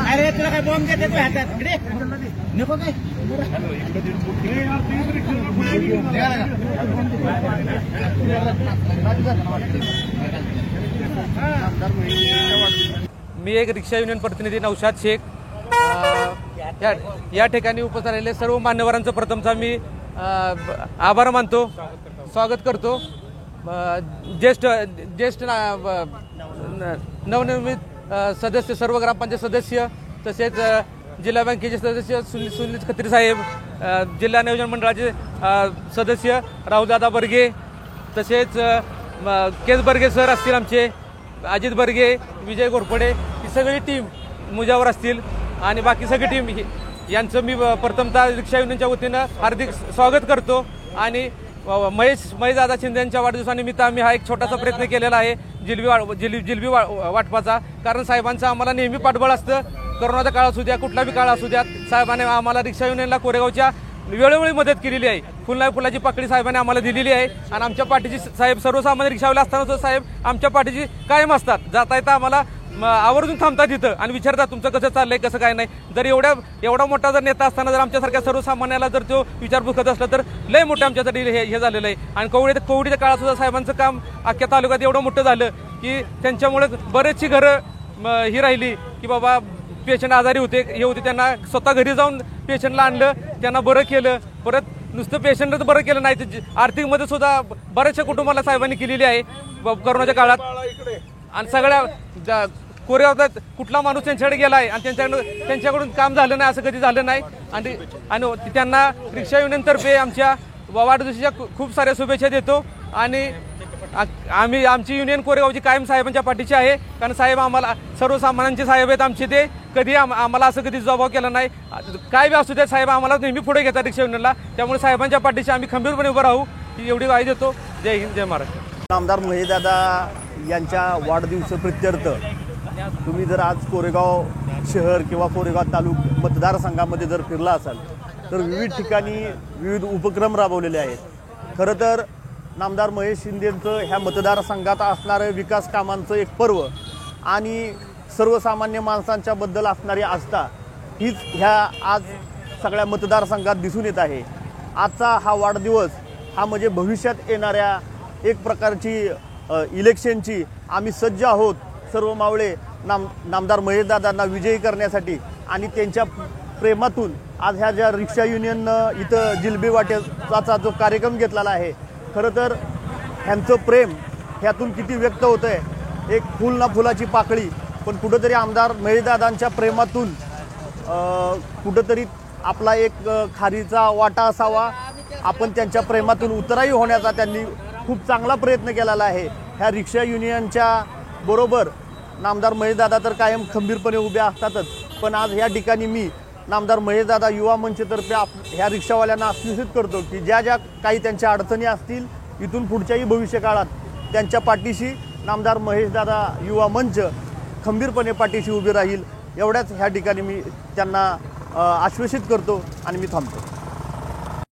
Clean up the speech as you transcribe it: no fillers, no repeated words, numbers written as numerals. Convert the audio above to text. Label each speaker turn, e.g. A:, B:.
A: अरे तुला काय बॉम्ब देते तू हातात इकडे नको काय
B: मी एक रिक्षा युनियन प्रतिनिधी नौशाद शेख या ठिकाणी उपस्थित राहिलेले सर्व मान्यवरांचं प्रथमतः मी आभार मानतो, स्वागत करतो। ज्येष्ठ नवनिर्मित सदस्य, सर्व ग्रामपंचायत सदस्य, तसेच जिल्हा बँकेचे सदस्य सुनील खत्री साहेब, जिल्हा नियोजन मंडळाचे सदस्य राहुलदादा बर्गे, तसेच केस बर्गे सर असतील, आमचे अजित बर्गे, विजय घोरपडे, ही सगळी टीम मुजावर असतील आणि बाकी सगळी टीम यांचं मी प्रथमतः रिक्षा युनियनच्या वतीनं हार्दिक स्वागत करतो। आणि महेशदादा शिंदे यांच्या वाढदिवसानिमित्त आम्ही हा एक छोटासा प्रयत्न केलेला आहे जिलबी वाटपाचा, कारण साहेबांचं आम्हाला नेहमी पाठबळ असतं। कोरोनाचा काळ असू द्या, कुठला बी काळ असू द्या, साहेबांनी आम्हाला रिक्षा युनियनला कोरेगावच्या वेळोवेळी मदत केलेली आहे। फुलाची पाकळी साहेबांनी आम्हाला दिलेली आहे आणि आमच्या पाठीची साहेब सर्वसामान्य रिक्षावाले असताना सुद्धा साहेब आमच्या पाठीची कायम असतात। जाता येता आम्हाला आवर्जून थांबतात तिथं आणि विचारतात तुमचं कसं चाललंय, कसं काय नाही। जर एवढा मोठा जर नेता असताना जर आमच्यासारख्या सर्वसामान्याला जर तो विचारपूस करत असला तर लय मोठं आमच्यासाठी हे झालेलं आहे। आणि कोविडच्या काळात सुद्धा साहेबांचं काम अख्ख्या तालुक्यात एवढं मोठं झालं की त्यांच्यामुळे बरेचशी घरं ही राहिली की बाबा पेशंट आजारी होते, हे होते, त्यांना स्वतः घरी जाऊन पेशंटला आणलं, त्यांना बरं केलं। परत नुसतं पेशंटच बरं केलं नाही तर आर्थिक मदत सुद्धा बऱ्याचशा कुटुंबाला साहेबांनी केलेली आहे कोरोनाच्या काळात। आणि सगळ्या कोरेगावात कुठला माणूस त्यांच्याकडे गेलाय आणि त्यांच्याकडून काम झालं नाही असं कधी झालं नाही। आणि त्यांना रिक्षा युनियनतर्फे आमच्या वाढदिवसाच्या खूप साऱ्या शुभेच्छा देतो। आणि आमची युनियन कोरेगावची कायम साहेबांच्या पाठीची आहे, कारण साहेब आम्हाला सर्वसामान्यांचे साहेब आहेत आमचे, ते कधी आम्हाला असं कधी जबाब केला नाही। काय बी असू द्या साहेब आम्हाला नेहमी पुढे घेतात रिक्षा युनियनला, त्यामुळे साहेबांच्या पाठीशी आम्ही खंबीरपणे उभं राहू ही एवढी ग्वाही देतो। जय हिंद, जय महाराष्ट्र।
C: आमदार महेशदादा यांच्या वाढदिवसाप्रित्यर्थ तुम्ही जर आज कोरेगाव शहर किंवा कोरेगाव तालुका मतदारसंघामध्ये जर फिरला असाल तर विविध ठिकाणी विविध उपक्रम राबवलेले आहेत। खरं तर नामदार महेश शिंदेंचं ह्या मतदारसंघात असणारं विकास कामांचं एक पर्व आणि सर्वसामान्य माणसांच्या बद्दल असणारी आस्था हीच ह्या आज सगळ्या मतदारसंघात दिसून येत आहे। आजचा हा वाढदिवस हा म्हणजे भविष्यात येणाऱ्या एक प्रकारची इलेक्शनची आम्ही सज्ज आहोत सर्व मावळे नामदार महेशदादांना विजयी करण्यासाठी। आणि त्यांच्या प्रेमातून आज ह्या ज्या रिक्षा युनियननं इथं जिलबी वाटेचा जो कार्यक्रम घेतलेला आहे, खरं तर ह्यांचं प्रेम ह्यातून किती व्यक्त होतं आहे। एक फुल ना फुलाची पाकळी, पण कुठंतरी आमदार महेशदादांच्या प्रेमातून कुठंतरी आपला एक खारीचा वाटा असावा, आपण त्यांच्या प्रेमातून उतराई होण्याचा त्यांनी खूप चांगला प्रयत्न केलेला आहे। ह्या रिक्षा युनियनच्या बरोबर नामदार महेशदादा तर कायम खंबीरपणे उभे असतातच, पण आज ह्या ठिकाणी मी नामदार महेशदादा युवा मंचतर्फे ह्या रिक्षावाल्यांना आश्वासित करतो की ज्या काही त्यांच्या अडचणी असतील इथून पुढच्याही भविष्यकाळात त्यांच्या पाठीशी नामदार महेशदादा युवा मंच खंबीरपणे पाठीशी उभे राहील, एवढ्याच ह्या ठिकाणी मी त्यांना आश्वासित करतो आणि मी थांबतो।